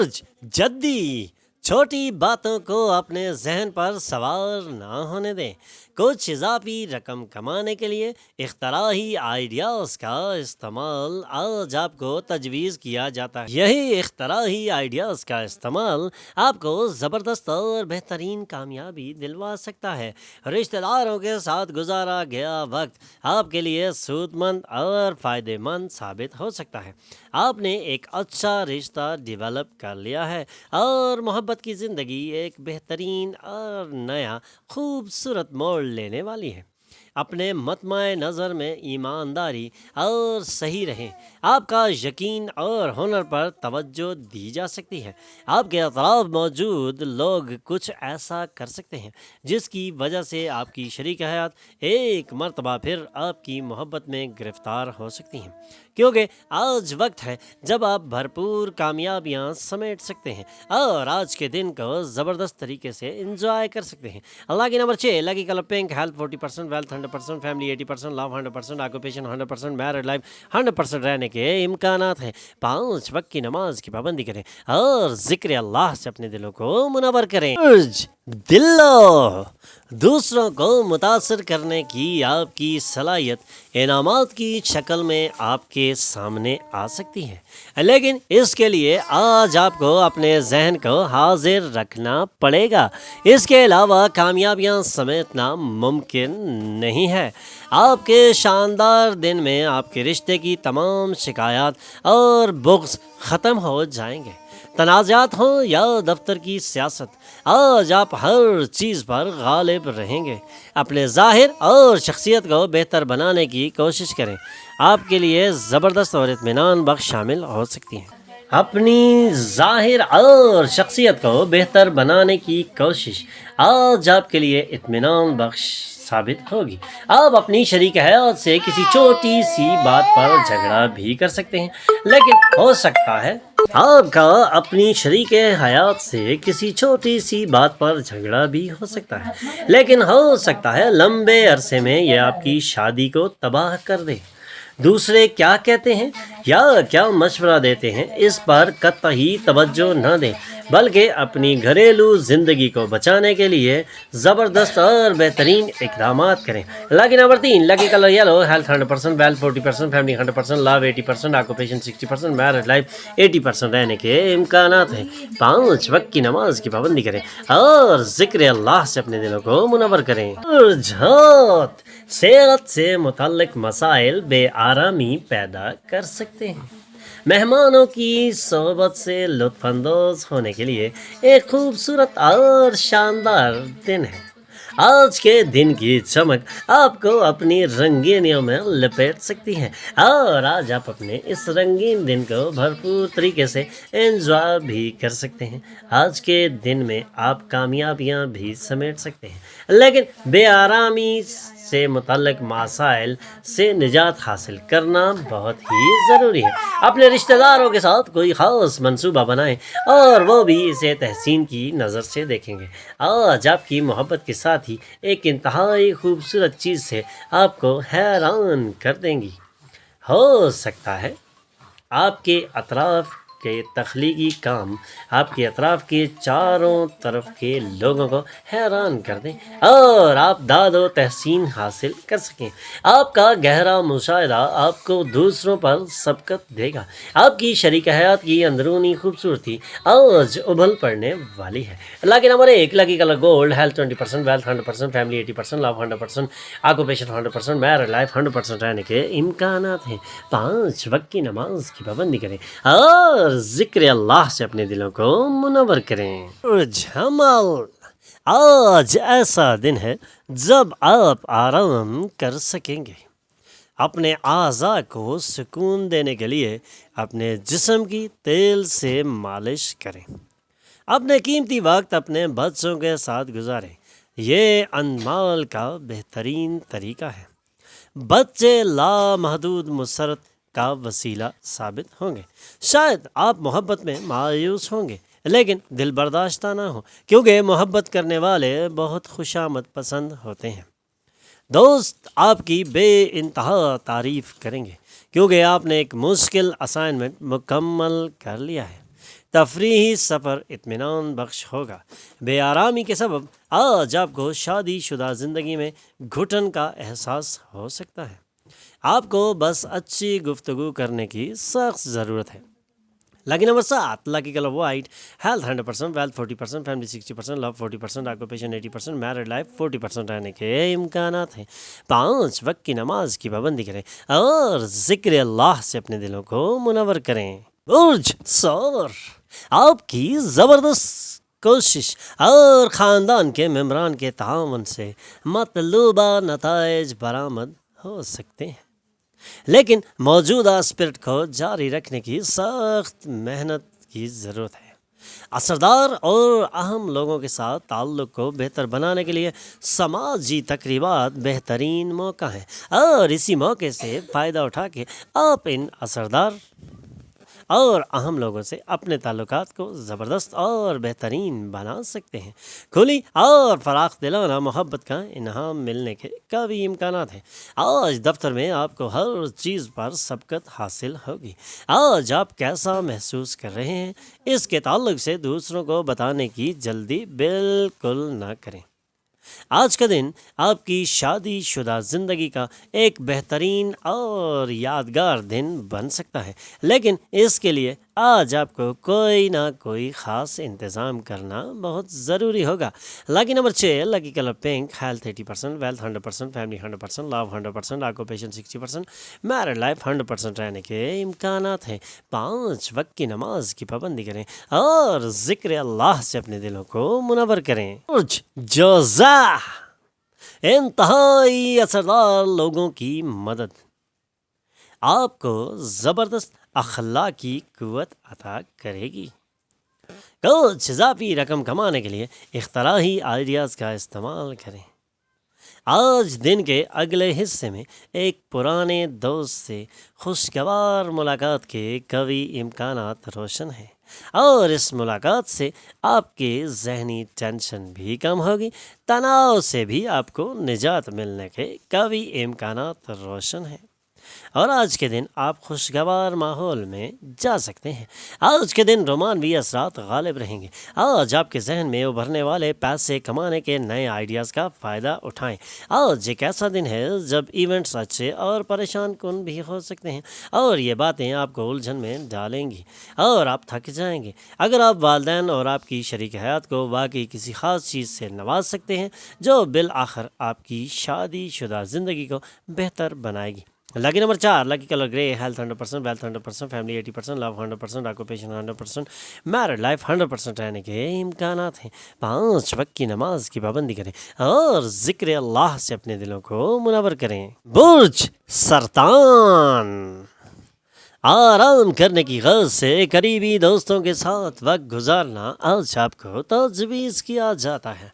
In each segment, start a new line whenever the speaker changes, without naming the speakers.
برج جدی چھوٹی باتوں کو اپنے ذہن پر سوار نہ ہونے دیں۔ کچھ اضافی رقم کمانے کے لیے اختراعی آئیڈیاز کا استعمال آج آپ کو تجویز کیا جاتا ہے۔ یہی اختراعی آئیڈیاز کا استعمال آپ کو زبردست اور بہترین کامیابی دلوا سکتا ہے۔ رشتہ داروں کے ساتھ گزارا گیا وقت آپ کے لیے سود مند اور فائدہ مند ثابت ہو سکتا ہے۔ آپ نے ایک اچھا رشتہ ڈیولپ کر لیا ہے اور محبت کی زندگی ایک بہترین اور نیا خوبصورت موڑ لینے والی ہے۔ اپنے مطمع نظر میں ایمانداری اور صحیح رہیں۔ آپ کا یقین اور ہنر پر توجہ دی جا سکتی ہے۔ آپ کے اطراف موجود لوگ کچھ ایسا کر سکتے ہیں جس کی وجہ سے آپ کی شریک حیات ایک مرتبہ پھر آپ کی محبت میں گرفتار ہو سکتی ہیں، کیونکہ آج وقت ہے جب آپ بھرپور کامیابیاں سمیٹ سکتے ہیں اور آج کے دن کو زبردست طریقے سے انجوائے کر سکتے ہیں۔ اللہ کی number 6، lucky colour pink, health 40%، wealth 100%، family 80%، love 100%، occupation 100%، married life 100% رہنے کے امکانات ہیں۔ 5 وقت کی نماز کی پابندی کریں اور ذکر اللہ سے اپنے دلوں کو منور کریں۔ دلو دوسروں کو متاثر کرنے کی آپ کی صلاحیت انعامات کی شکل میں آپ کے سامنے آ سکتی ہے، لیکن اس کے لیے آج آپ کو اپنے ذہن کو حاضر رکھنا پڑے گا۔ اس کے علاوہ کامیابیاں سمیٹنا ممکن نہیں ہے۔ آپ کے شاندار دن میں آپ کے رشتے کی تمام شکایات اور بغض ختم ہو جائیں گے۔ تنازعات ہوں یا دفتر کی سیاست، آج آپ ہر چیز پر غالب رہیں گے۔ اپنے ظاہر اور شخصیت کو بہتر بنانے کی کوشش کریں۔ آپ کے لیے زبردست اور اطمینان بخش شامل ہو سکتی ہیں۔ اپنی ظاہر اور شخصیت کو بہتر بنانے کی کوشش آج آپ کے لیے اطمینان بخش ثابت ہوگی۔ آپ اپنی شریک حیات سے کسی چھوٹی سی بات پر جھگڑا بھی کر سکتے ہیں، لیکن ہو سکتا ہے آپ کا اپنی شریک حیات سے کسی چھوٹی سی بات پر جھگڑا بھی ہو سکتا ہے، لیکن ہو سکتا ہے لمبے عرصے میں یہ آپ کی شادی کو تباہ کر دے۔ دوسرے کیا کہتے ہیں یا کیا مشورہ دیتے ہیں اس پر قطعی توجہ نہ دیں، بلکہ اپنی گھریلو زندگی کو بچانے کے لیے زبردست اور بہترین اقدامات کریں۔ Lucky number 3، lucky colour yellow, health 100%، wealth 40%، family 100%، love 80%، occupation 60%، married life 80% رہنے کے امکانات ہیں۔ 5 وقت کی نماز کی پابندی کریں اور ذکر اللہ سے اپنے دلوں کو منور کریں۔ رجحانات صحت سے متعلق مسائل بے آرامی پیدا کر سکتے ہیں۔ مہمانوں کی صحبت سے لطف اندوز ہونے کے لیے ایک خوبصورت اور شاندار دن ہے۔ آج کے دن کی چمک آپ کو اپنی رنگینیوں میں لپیٹ سکتی ہے اور آج آپ اپنے اس رنگین دن کو بھرپور طریقے سے انجوائے بھی کر سکتے ہیں۔ آج کے دن میں آپ کامیابیاں بھی سمیٹ سکتے ہیں، لیکن بے آرامی سے متعلق مسائل سے نجات حاصل کرنا بہت ہی ضروری ہے۔ اپنے رشتہ داروں کے ساتھ کوئی خاص منصوبہ بنائیں اور وہ بھی اسے تحسین کی نظر سے دیکھیں گے۔ آج آپ کی محبت کے ساتھ ہی ایک انتہائی خوبصورت چیز سے آپ کو حیران کر دیں گی۔ ہو سکتا ہے آپ کے اطراف کے تخلیقی کام آپ کے اطراف کے چاروں طرف کے لوگوں کو حیران کر دیں اور آپ داد و تحسین حاصل کر سکیں۔ آپ کا گہرا مشاہدہ آپ کو دوسروں پر سبقت دے گا۔ آپ کی شریک حیات کی اندرونی خوبصورتی آج ابھل پڑنے والی ہے۔ Lucky number 1، lucky colour gold, health 20%، wealth 100%، family 80%، love 100%، occupation 100%، married life 100% رہنے کے امکانات ہیں۔ 5 وقت کی نماز کی پابندی کریں اور ذکر اللہ سے اپنے دلوں کو منور کریں۔ جمال آج ایسا دن ہے جب آپ آرام کر سکیں گے۔ اپنے اعضاء کو سکون دینے کے لیے اپنے جسم کی تیل سے مالش کریں۔ اپنے قیمتی وقت اپنے بچوں کے ساتھ گزاریں، یہ انمول کا بہترین طریقہ ہے۔ بچے لامحدود مسرت کا وسیلہ ثابت ہوں گے۔ شاید آپ محبت میں مایوس ہوں گے، لیکن دل برداشتہ نہ ہو، کیونکہ محبت کرنے والے بہت خوشامد پسند ہوتے ہیں۔ دوست آپ کی بے انتہا تعریف کریں گے، کیونکہ آپ نے ایک مشکل اسائنمنٹ مکمل کر لیا ہے۔ تفریحی سفر اطمینان بخش ہوگا۔ بے آرامی کے سبب آج آپ کو شادی شدہ زندگی میں گھٹن کا احساس ہو سکتا ہے۔ آپ کو بس اچھی گفتگو کرنے کی سخت ضرورت ہے۔ Lucky number 7, lucky color white, health 100%, wealth 40%, family 60%, love 40%, occupation 80%, married life 40% رہنے کے امکانات ہیں۔ 5 وقت کی نماز کی پابندی کریں اور ذکر اللہ سے اپنے دلوں کو منور کریں۔ برج ثور، آپ کی زبردست کوشش اور خاندان کے ممبران کے تعاون سے مطلوبہ نتائج برآمد ہو سکتے ہیں، لیکن موجودہ اسپرٹ کو جاری رکھنے کی سخت محنت کی ضرورت ہے۔ اثردار اور اہم لوگوں کے ساتھ تعلق کو بہتر بنانے کے لیے سماجی تقریبات بہترین موقع ہیں، اور اسی موقع سے فائدہ اٹھا کے آپ ان اثردار اور اہم لوگوں سے اپنے تعلقات کو زبردست اور بہترین بنا سکتے ہیں۔ کھلی اور فراخ دلانہ محبت کا انعام ملنے کے قوی امکانات ہیں۔ آج دفتر میں آپ کو ہر چیز پر سبقت حاصل ہوگی۔ آج آپ کیسا محسوس کر رہے ہیں اس کے تعلق سے دوسروں کو بتانے کی جلدی بالکل نہ کریں۔ آج کا دن آپ کی شادی شدہ زندگی کا ایک بہترین اور یادگار دن بن سکتا ہے، لیکن اس کے لیے آج آپ کو کوئی نہ کوئی خاص انتظام کرنا بہت ضروری ہوگا۔ Lucky number 6، lucky colour pink, health 80%، wealth 100%، family 100%، love 100%، occupation 60%، married life 100% رہنے کے امکانات ہیں۔ 5 وقت کی نماز کی پابندی کریں اور ذکر اللہ سے اپنے دلوں کو منور کریں۔ برج جوزا، انتہائی اثردار لوگوں کی مدد آپ کو زبردست اخلاقی قوت عطا کرے گی۔ کچھ اضافی رقم کمانے کے لیے اختراعی آئیڈیاز کا استعمال کریں۔ آج دن کے اگلے حصے میں ایک پرانے دوست سے خوشگوار ملاقات کے قوی امکانات روشن ہیں، اور اس ملاقات سے آپ کے ذہنی ٹینشن بھی کم ہوگی، تناؤ سے بھی آپ کو نجات ملنے کے قوی امکانات روشن ہیں، اور آج کے دن آپ خوشگوار ماحول میں جا سکتے ہیں۔ آج کے دن رومانوی اثرات غالب رہیں گے۔ آج آپ کے ذہن میں ابھرنے والے پیسے کمانے کے نئے آئیڈیاز کا فائدہ اٹھائیں۔ آج ایک ایسا دن ہے جب ایونٹس اچھے اور پریشان کن بھی ہو سکتے ہیں، اور یہ باتیں آپ کو الجھن میں ڈالیں گی اور آپ تھک جائیں گے۔ اگر آپ والدین اور آپ کی شریک حیات کو واقعی کسی خاص چیز سے نواز سکتے ہیں جو بالآخر آپ کی شادی شدہ زندگی کو بہتر بنائے گی۔ لکی نمبر 4، لکی کلر گرے، health 100%، wealth 100%، family 80%، love 100%، occupation 100%، married life 100% رہنے کے امکانات ہیں۔ 5 وقت کی نماز کی پابندی کریں اور ذکر اللہ سے اپنے دلوں کو منور کریں۔ برج سرطان، آرام کرنے کی غرض سے قریبی دوستوں کے ساتھ وقت گزارنا آج آپ کو تجویز کیا جاتا ہے۔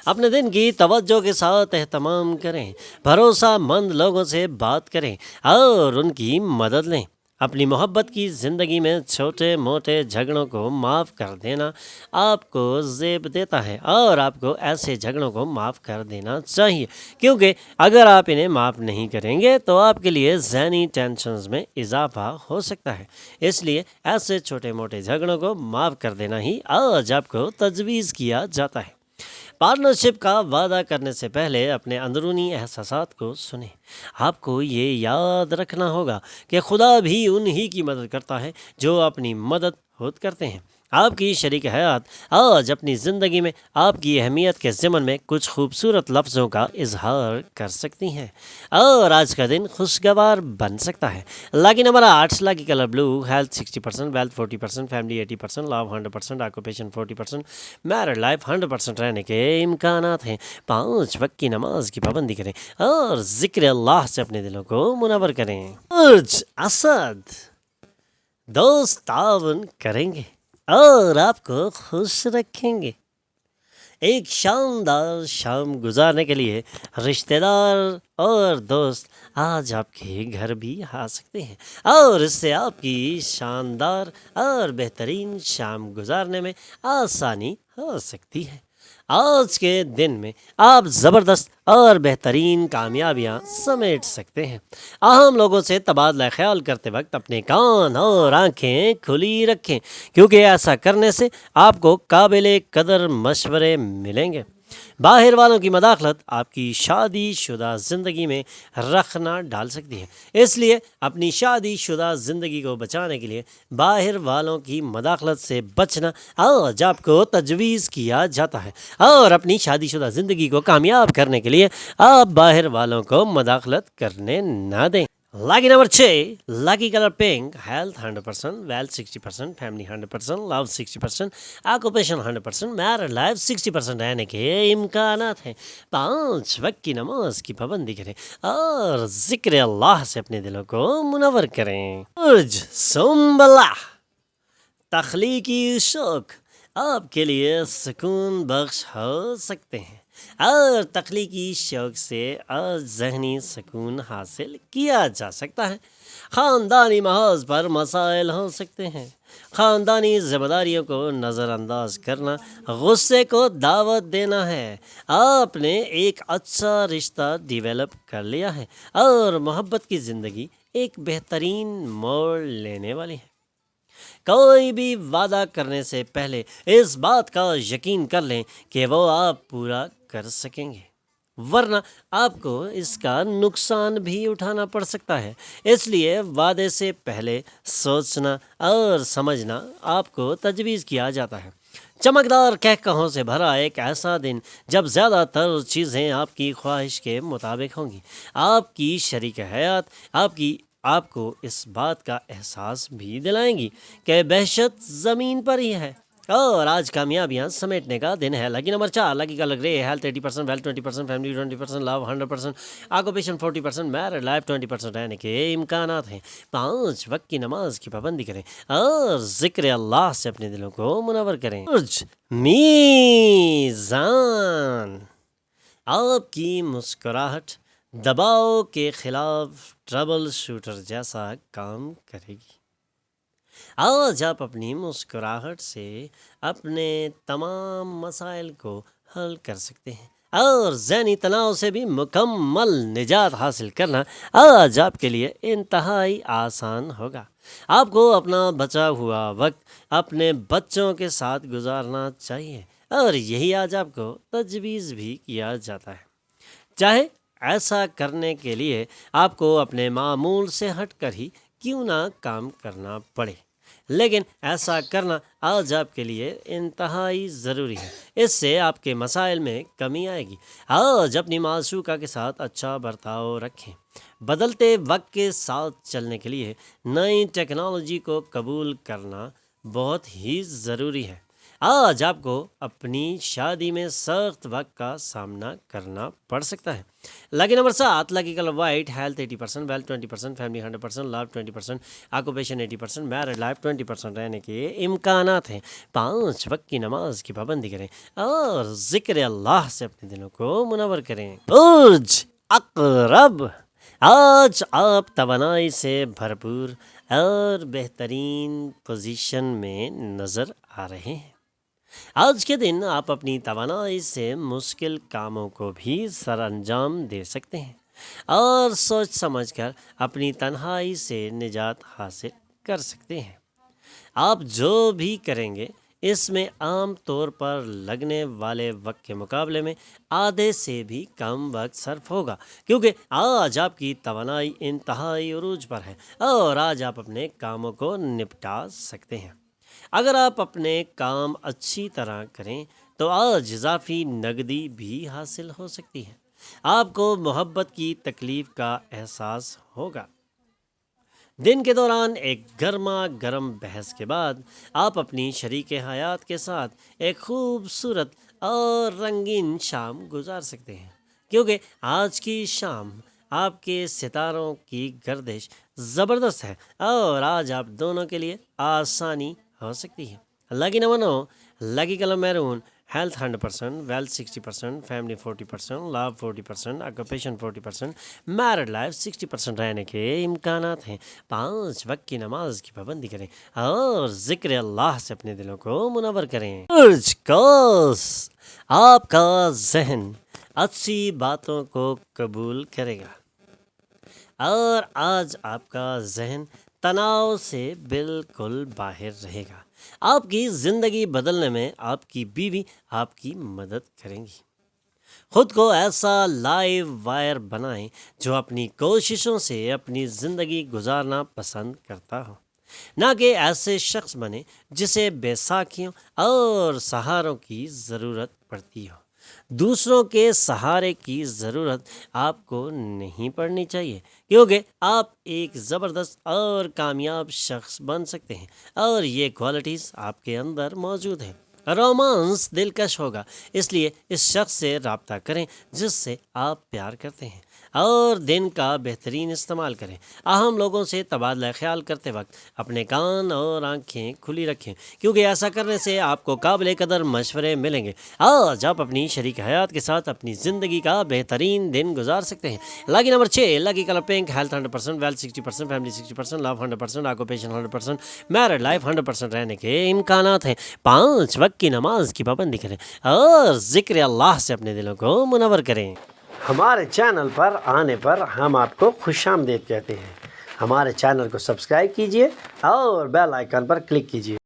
اپنے دن کی توجہ کے ساتھ اہتمام کریں، بھروسہ مند لوگوں سے بات کریں اور ان کی مدد لیں۔ اپنی محبت کی زندگی میں چھوٹے موٹے جھگڑوں کو معاف کر دینا آپ کو زیب دیتا ہے، اور آپ کو ایسے جھگڑوں کو معاف کر دینا چاہیے، کیونکہ اگر آپ انہیں معاف نہیں کریں گے تو آپ کے لیے ذہنی ٹینشنز میں اضافہ ہو سکتا ہے۔ اس لیے ایسے چھوٹے موٹے جھگڑوں کو معاف کر دینا ہی آج آپ کو تجویز کیا جاتا ہے۔ پارٹنرشپ کا وعدہ کرنے سے پہلے اپنے اندرونی احساسات کو سنیں۔ آپ کو یہ یاد رکھنا ہوگا کہ خدا بھی انہی کی مدد کرتا ہے جو اپنی مدد خود کرتے ہیں۔ آپ کی شریک حیات آج اپنی زندگی میں آپ کی اہمیت کے ضمن میں کچھ خوبصورت لفظوں کا اظہار کر سکتی ہیں، اور آج کا دن خوشگوار بن سکتا ہے۔ لکی نمبر 8، لکی colour blue, health 60%، wealth 40%، family 80%، love 100%، occupation 40%، married life 100% رہنے کے امکانات ہیں۔ 5 وقت کی نماز کی پابندی کریں اور ذکر اللہ سے اپنے دلوں کو منور کریں۔ برج اسد، دوست تعاون کریں گے اور آپ کو خوش رکھیں گے۔ ایک شاندار شام گزارنے کے لیے رشتہ دار اور دوست آج آپ کے گھر بھی آ سکتے ہیں، اور اس سے آپ کی شاندار اور بہترین شام گزارنے میں آسانی ہو سکتی ہے۔ آج کے دن میں آپ زبردست اور بہترین کامیابیاں سمیٹ سکتے ہیں۔ اہم لوگوں سے تبادلہ خیال کرتے وقت اپنے کان اور آنکھیں کھلی رکھیں، کیونکہ ایسا کرنے سے آپ کو قابل قدر مشورے ملیں گے۔ باہر والوں کی مداخلت آپ کی شادی شدہ زندگی میں رخنا ڈال سکتی ہے، اس لیے اپنی شادی شدہ زندگی کو بچانے کے لیے باہر والوں کی مداخلت سے بچنا آج آپ کو تجویز کیا جاتا ہے، اور اپنی شادی شدہ زندگی کو کامیاب کرنے کے لیے آپ باہر والوں کو مداخلت کرنے نہ دیں۔ Lucky number 6، lucky colour pink, health 100%، wealth 60%، family 100%، love 60%، occupation 100%، married life 60% رہنے کے امکانات ہیں۔ 5 وقت کی نماز کی پابندی کریں اور ذکر اللہ سے اپنے دلوں کو منور کریں۔ سنبلہ، تخلیقی شوق آپ کے لیے سکون بخش ہو سکتے ہیں، اور تخلیقی شوق سے ذہنی سکون حاصل کیا جا سکتا ہے۔ خاندانی محاذ پر مسائل ہو سکتے ہیں۔ خاندانی ذمہ داریوں کو نظر انداز کرنا غصے کو دعوت دینا ہے۔ آپ نے ایک اچھا رشتہ ڈیولپ کر لیا ہے، اور محبت کی زندگی ایک بہترین موڑ لینے والی ہے۔ کوئی بھی وعدہ کرنے سے پہلے اس بات کا یقین کر لیں کہ وہ آپ پورا کر سکیں گے، ورنہ آپ کو اس کا نقصان بھی اٹھانا پڑ سکتا ہے۔ اس لیے وعدے سے پہلے سوچنا اور سمجھنا آپ کو تجویز کیا جاتا ہے۔ چمکدار کہکہوں سے بھرا ایک ایسا دن جب زیادہ تر چیزیں آپ کی خواہش کے مطابق ہوں گی۔ آپ کی شریک حیات آپ کو اس بات کا احساس بھی دلائیں گی کہ بہشت زمین پر ہی ہے، اور آج کامیابیاں سمیٹنے کا دن ہے۔ لاکی نمبر 4، لاکی کلر گرے، ہیلتھ 80%، ویلتھ 20%، فیملی 20%، لو 100%، آکوپیشن 40%، میرڈ لائف 20% رہنے کے امکانات ہیں۔ 5 وقت کی نماز کی پابندی کریں اور ذکر اللہ سے اپنے دلوں کو منور کریں۔ میزان، آپ کی مسکراہٹ دباؤ کے خلاف ٹربل شوٹر جیسا کام کرے گی۔ آج آپ اپنی مسکراہٹ سے اپنے تمام مسائل کو حل کر سکتے ہیں، اور ذہنی تناؤ سے بھی مکمل نجات حاصل کرنا آج آپ کے لیے انتہائی آسان ہوگا۔ آپ کو اپنا بچا ہوا وقت اپنے بچوں کے ساتھ گزارنا چاہیے، اور یہی آج آپ کو تجویز بھی کیا جاتا ہے۔ چاہے ایسا کرنے کے لیے آپ کو اپنے معمول سے ہٹ کر ہی کیوں نہ کام کرنا پڑے، لیکن ایسا کرنا آج آپ کے لیے انتہائی ضروری ہے۔ اس سے آپ کے مسائل میں کمی آئے گی۔ آج اپنی معشوقہ کے ساتھ اچھا برتاؤ رکھیں۔ بدلتے وقت کے ساتھ چلنے کے لیے نئی ٹیکنالوجی کو قبول کرنا بہت ہی ضروری ہے۔ آج آپ کو اپنی شادی میں سخت وقت کا سامنا کرنا پڑ سکتا ہے۔ Lucky number 7، lucky colour white, health 80%، wealth 20%، family 100%، love 20%، occupation 80%، married life 20% رہنے کے امکانات ہیں۔ 5 وقت کی نماز کی پابندی کریں اور ذکر اللہ سے اپنے دلوں کو منور کریں۔ برج عقرب، آج آپ توانائی سے بھرپور اور بہترین پوزیشن میں نظر آ رہے ہیں۔ آج کے دن آپ اپنی توانائی سے مشکل کاموں کو بھی سر انجام دے سکتے ہیں، اور سوچ سمجھ کر اپنی تنہائی سے نجات حاصل کر سکتے ہیں۔ آپ جو بھی کریں گے اس میں عام طور پر لگنے والے وقت کے مقابلے میں آدھے سے بھی کم وقت صرف ہوگا، کیونکہ آج آپ کی توانائی انتہائی عروج پر ہے، اور آج آپ اپنے کاموں کو نپٹا سکتے ہیں۔ اگر آپ اپنے کام اچھی طرح کریں تو آج اضافی نقدی بھی حاصل ہو سکتی ہے۔ آپ کو محبت کی تکلیف کا احساس ہوگا۔ دن کے دوران ایک گرما گرم بحث کے بعد آپ اپنی شریک حیات کے ساتھ ایک خوبصورت اور رنگین شام گزار سکتے ہیں، کیونکہ آج کی شام آپ کے ستاروں کی گردش زبردست ہے، اور آج آپ دونوں کے لیے آسانی ہو سکتی ہے۔ Lucky number 9، lucky colour maroon, health 100%, wealth 60%, family 40%, love 40%, occupation 40%, married life 60% رہنے کے امکانات ہیں۔ 5 وقت کی نماز کی پابندی کریں اور ذکر اللہ سے اپنے دلوں کو منور کریں۔ کاس آپ کا ذہن اچھی باتوں کو قبول کرے گا اور آج آپ کا ذہن تناؤ سے بالکل باہر رہے گا۔ آپ کی زندگی بدلنے میں آپ کی بیوی آپ کی مدد کریں گی۔ خود کو ایسا لائیو وائر بنائیں جو اپنی کوششوں سے اپنی زندگی گزارنا پسند کرتا ہو، نہ کہ ایسے شخص بنے جسے بیساکھیوں اور سہاروں کی ضرورت پڑتی ہو۔ دوسروں کے سہارے کی ضرورت آپ کو نہیں پڑنی چاہیے، کیونکہ آپ ایک زبردست اور کامیاب شخص بن سکتے ہیں اور یہ کوالٹیز آپ کے اندر موجود ہیں۔ رومانس دلکش ہوگا، اس لیے اس شخص سے رابطہ کریں جس سے آپ پیار کرتے ہیں اور دن کا بہترین استعمال کریں۔ اہم لوگوں سے تبادلہ خیال کرتے وقت اپنے کان اور آنکھیں کھلی رکھیں، کیونکہ ایسا کرنے سے آپ کو قابل قدر مشورے ملیں گے۔ آج آپ اپنی شریک حیات کے ساتھ اپنی زندگی کا بہترین دن گزار سکتے ہیں۔ Lucky number 6، lucky colour pink, health 100%، wealth 60%، family 60%، love 100%، occupation 100%، married life 100% رہنے کے امکانات ہیں۔ 5 وقت کی نماز کی پابندی کریں اور ذکر اللہ سے اپنے دلوں کو منور کریں۔ ہمارے چینل پر آنے پر ہم آپ کو خوش آمدید کہتے ہیں۔ ہمارے چینل کو سبسکرائب کیجیے اور بیل آئیکن پر کلک کیجیے۔